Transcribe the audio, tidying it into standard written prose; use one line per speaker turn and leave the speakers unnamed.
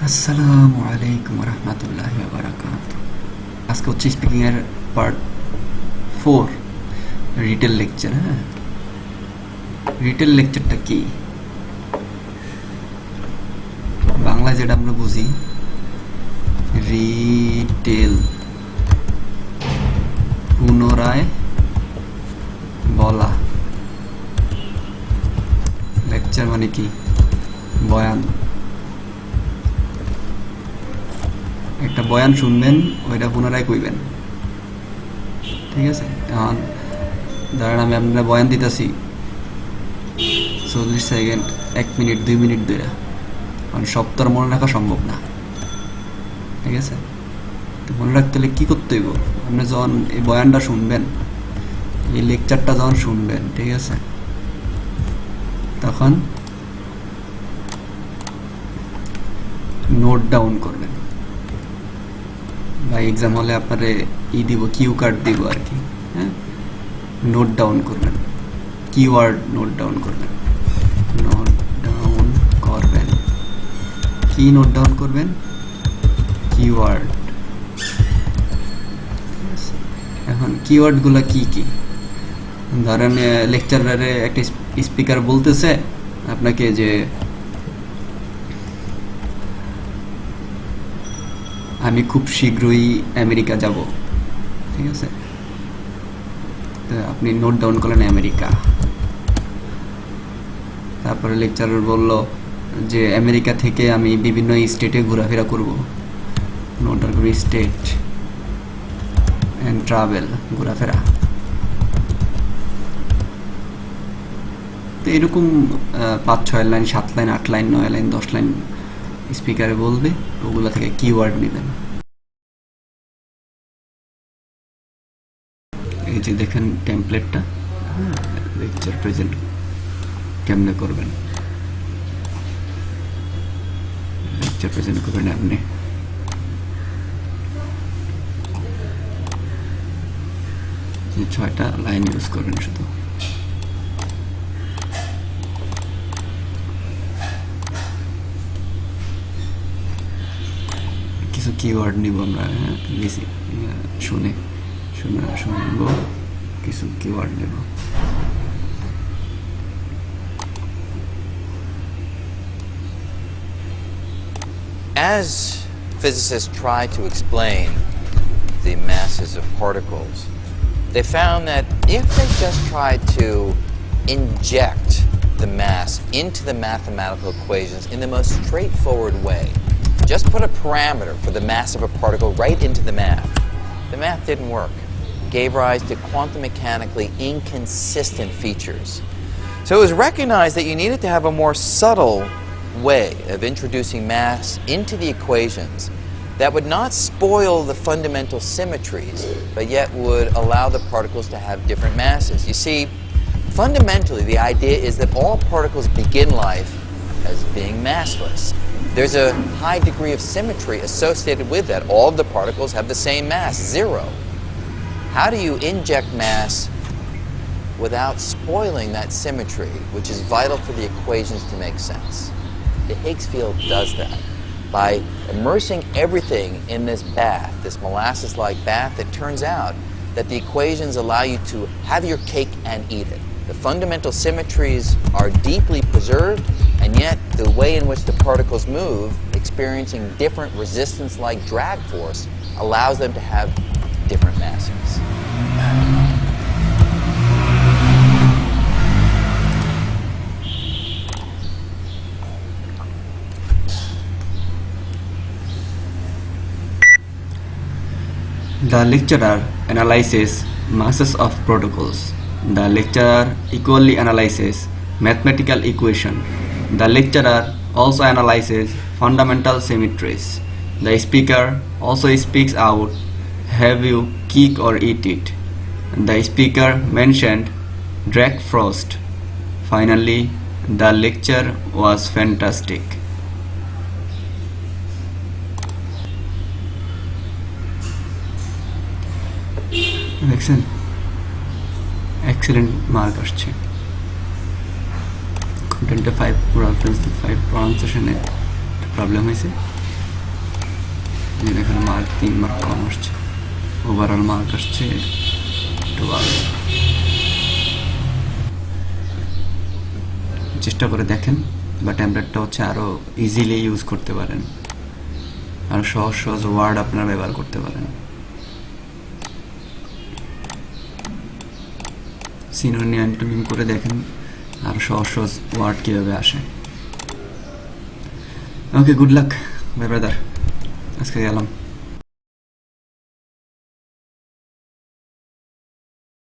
আসসালামু আলাইকুম রহমতুল্লাহি ওয়া বারাকাতুহু। আজকে হচ্ছে স্পিকিং এর পার্ট 4 রিটেল লেকচার। রিটেল লেকচারটা কি? বাংলায় যেটা আমরা বুঝি রিটেল, পুনরায় বলা। লেকচার মানে কি? বয়ান। একটা বয়ান শুনবেন, ওইটা পুনরায় কইবেন, ঠিক আছে? এখন ধরেন আমি আপনারা বয়ান দিতেছি 40 সেকেন্ড, 1 মিনিট, 2 মিনিট ধরে, কারণ সব তো আর মনে রাখা সম্ভব না, ঠিক আছে? তো মনে রাখতে হলে কী করতে হইব? আপনি যখন এই বয়ানটা শুনবেন, এই লেকচারটা যখন শুনবেন, ঠিক আছে, তখন নোট ডাউন করবেন, বা এক্সাম হলে আপনারে দিব, কিউ কার্ড দিব আর কি। হ্যাঁ, নোট ডাউন করবেন, কিওয়ার্ড নোট ডাউন করবেন, নোট ডাউন করবেন। কি নোট ডাউন করবেন? কিওয়ার্ড। এখন কিওয়ার্ডগুলো কি কি? ধরেন লেকচারারে একটা স্পিকার বলতেছে আপনাকে যে আমি খুব শীঘ্রই আমেরিকা যাব, ঠিক আছে? তো আপনি নোট ডাউন করলেন আমেরিকা। তারপরে লেকচারার বলল যে আমেরিকা থেকে আমি বিভিন্ন স্টেটে ঘোরাফেরা করব, নোট ডাউন করব স্টেট অ্যান্ড ট্রাভেল, ঘোরাফেরা। তো এরকম 5-6 line, 7 line, 8 line, 9 line, 10 line স্পিকারে বলবে, ওগুলো থেকে কিওয়ার্ড নেবেন। এই যে দেখেন টেমপ্লেটটা, লেকচার প্রেজেন্ট কেমনে করবেন, লেকচার প্রেজেন্ট করবেন আপনি। এই 6টা লাইন ইউজ করবেন শুধু। কিছু কিওয়ার্ড নিব আমরা, শুনবো, কিছু কিওয়ার্ড নেব।
As physicists try to explain the masses of particles, they found that if they just tried to inject the mass into the mathematical equations in the most straightforward way, just put a parameter for the mass of a particle right into the math didn't work. It gave rise to quantum mechanically inconsistent features. So it was recognized that you needed to have a more subtle way of introducing mass into the equations that would not spoil the fundamental symmetries, but yet would allow the particles to have different masses. You see, fundamentally, the idea is that all particles begin life as being massless. There's a high degree of symmetry associated with that. All of the particles have the same mass, 0. How do you inject mass without spoiling that symmetry, which is vital for the equations to make sense? The Higgs field does that. By immersing everything in this bath, this molasses-like bath, it turns out that the equations allow you to have your cake and eat it. The fundamental symmetries are deeply preserved, and yet the way in which the particles move, experiencing different resistance-like drag force, allows them to have different masses.
The lecturer analyzes masses of particles. The lecturer equally analyzes mathematical equation. The lecturer also analyzes fundamental symmetries. The speaker also speaks out, have you kick or eat it? The speaker mentioned drag frost. Finally, the lecture was fantastic. দেখছেন, excellent mark আসছে। কন্টেন্টে 5, reference 5, প্রনাউন্সিয়েশনে problem হয়েছে। এখানে mark 3 mark কম আসছে, overall mark আসছে 12। চেষ্টা করে দেখেন, বা টেমপ্লেটটা হচ্ছে আরও ইজিলি ইউজ করতে পারেন, আরও সহজ সহজ ওয়ার্ড আপনারা ব্যবহার করতে পারেন। সিনোনিম অ্যান্টোনিম করে দেখেন আরও সহজ সহজ ওয়ার্ড কীভাবে আসে। ওকে, গুড লাক বাই ব্রাদার, আজকে গেলাম।